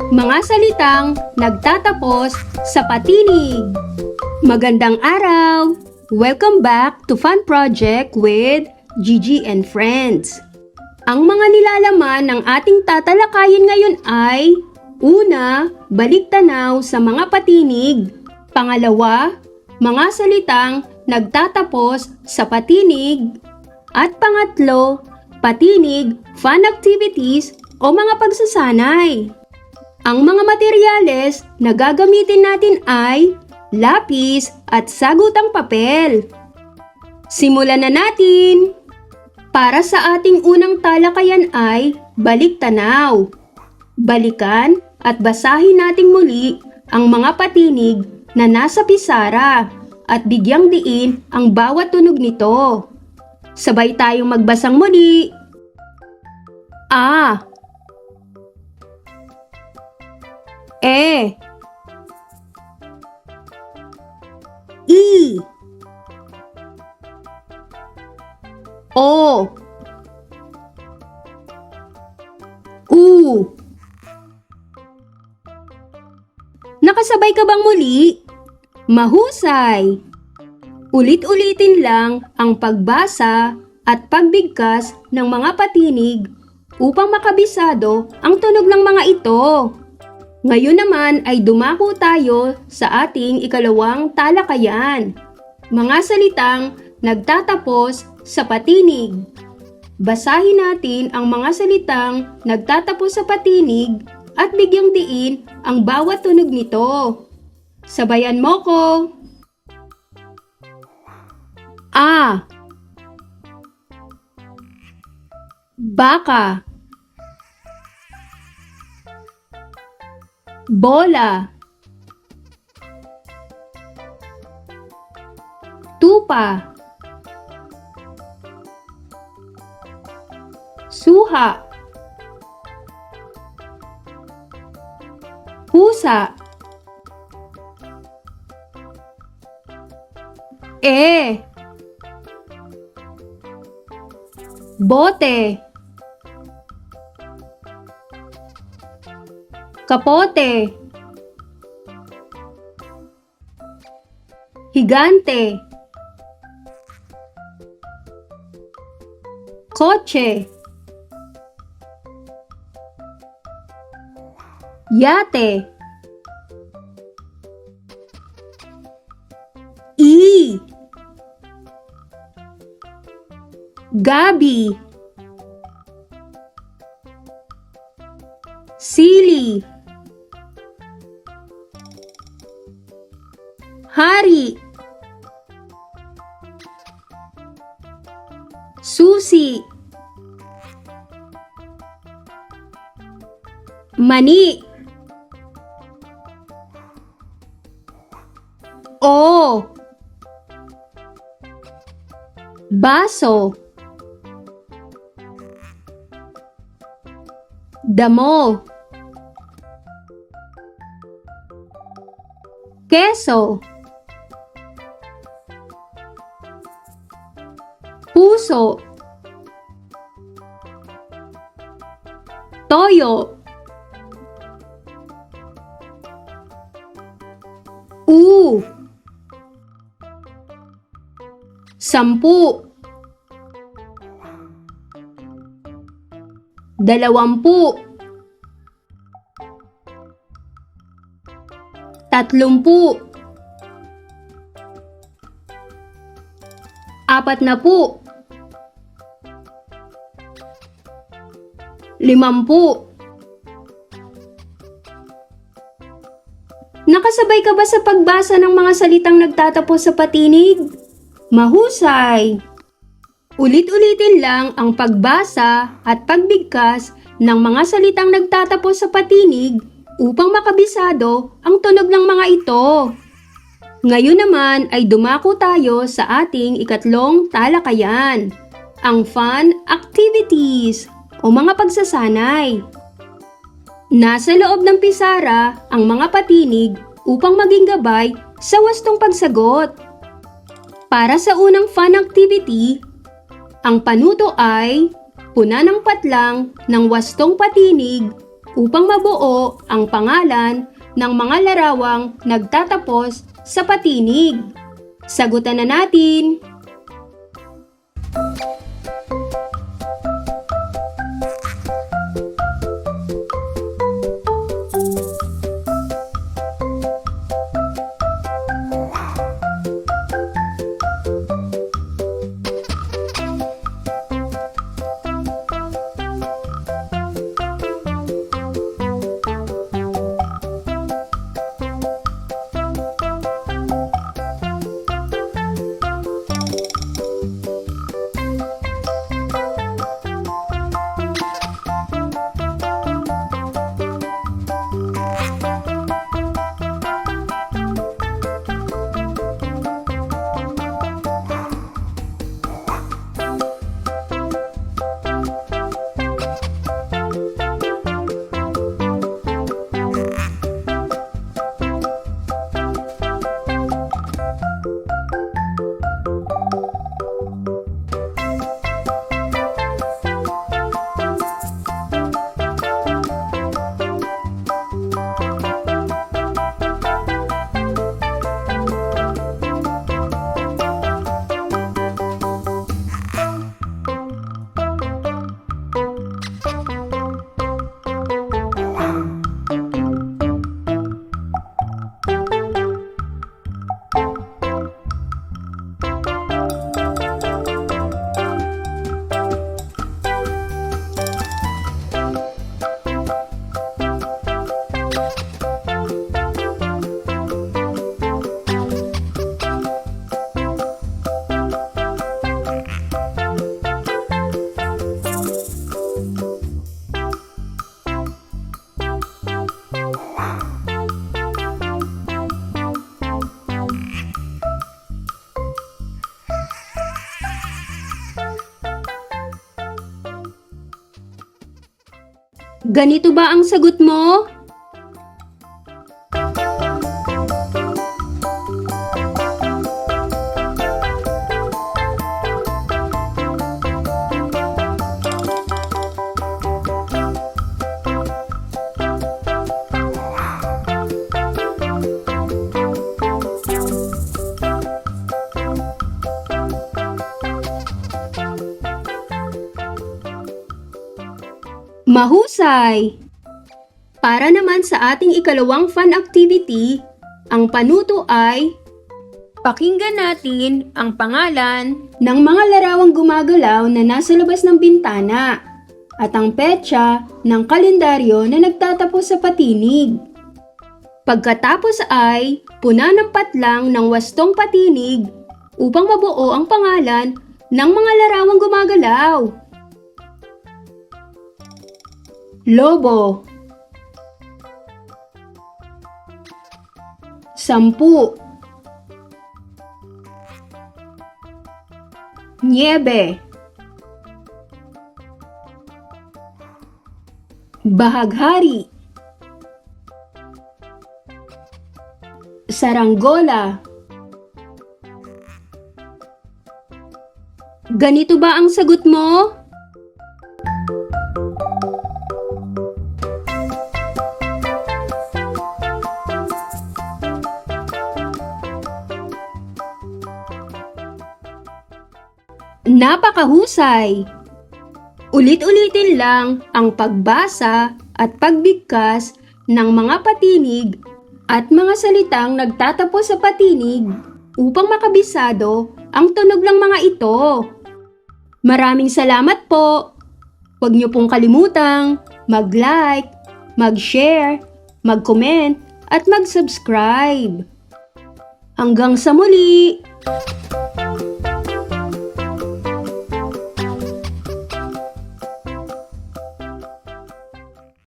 Mga salitang nagtatapos sa patinig. Magandang araw! Welcome back to Fun Project with Gigi and Friends. Ang mga nilalaman ng ating tatalakayin ngayon ay: una, balik-tanaw sa mga patinig. Pangalawa, mga salitang nagtatapos sa patinig. At pangatlo, patinig, fun activities o mga pagsasanay. Ang mga materyales na gagamitin natin ay lapis at sagutang papel. Simulan na natin! Para sa ating unang talakayan ay balik-tanaw. Balikan at basahin nating muli ang mga patinig na nasa pisara at bigyang diin ang bawat tunog nito. Sabay tayong magbasang muli. A. E. I. O. U. Nakasabay ka bang muli? Mahusay! Ulit-ulitin lang ang pagbasa at pagbigkas ng mga patinig upang makabisado ang tunog ng mga ito. Ngayon naman ay dumako tayo sa ating ikalawang talakayan. Mga salitang nagtatapos sa patinig. Basahin natin ang mga salitang nagtatapos sa patinig at bigyang diin ang bawat tunog nito. Sabayan mo ko. A. Baka. Bola. Tupa. Suha. Pusa. Bote. Kapote. Higante. Kotse. Yate. Gabi. Sili. Hari. Susi. Mani. O. Baso. Damo. Keso. Puso. Toyo. Sampu. 20. 30. 40. 50. Nakasabay ka ba sa pagbasa ng mga salitang nagtatapos sa patinig? Mahusay! Ulit-ulitin lang ang pagbasa at pagbigkas ng mga salitang nagtatapos sa patinig upang makabisado ang tunog ng mga ito. Ngayon naman ay dumako tayo sa ating ikatlong talakayan, ang fun activities o mga pagsasanay. Nasa loob ng pisara ang mga patinig upang maging gabay sa wastong pagsagot. Para sa unang fun activity, ang panuto ay puna ng patlang ng wastong patinig upang mabuo ang pangalan ng mga larawang nagtatapos sa patinig. Sagutan na natin! Ganito ba ang sagot mo? Mahusay! Para naman sa ating ikalawang fun activity, ang panuto ay pakinggan natin ang pangalan ng mga larawang gumagalaw na nasa labas ng bintana at ang petsa ng kalendaryo na nagtatapos sa patinig. Pagkatapos ay punanampat lang ng wastong patinig upang mabuo ang pangalan ng mga larawang gumagalaw. Lobo, 10, Niebe, Bahaghari, Saranggola. Ganito ba ang sagot mo? Napakahusay! Ulit-ulitin lang ang pagbasa at pagbigkas ng mga patinig at mga salitang nagtatapos sa patinig upang makabisado ang tunog ng mga ito. Maraming salamat po! Huwag niyo pong kalimutang mag-like, mag-share, mag-comment at mag-subscribe. Hanggang sa muli!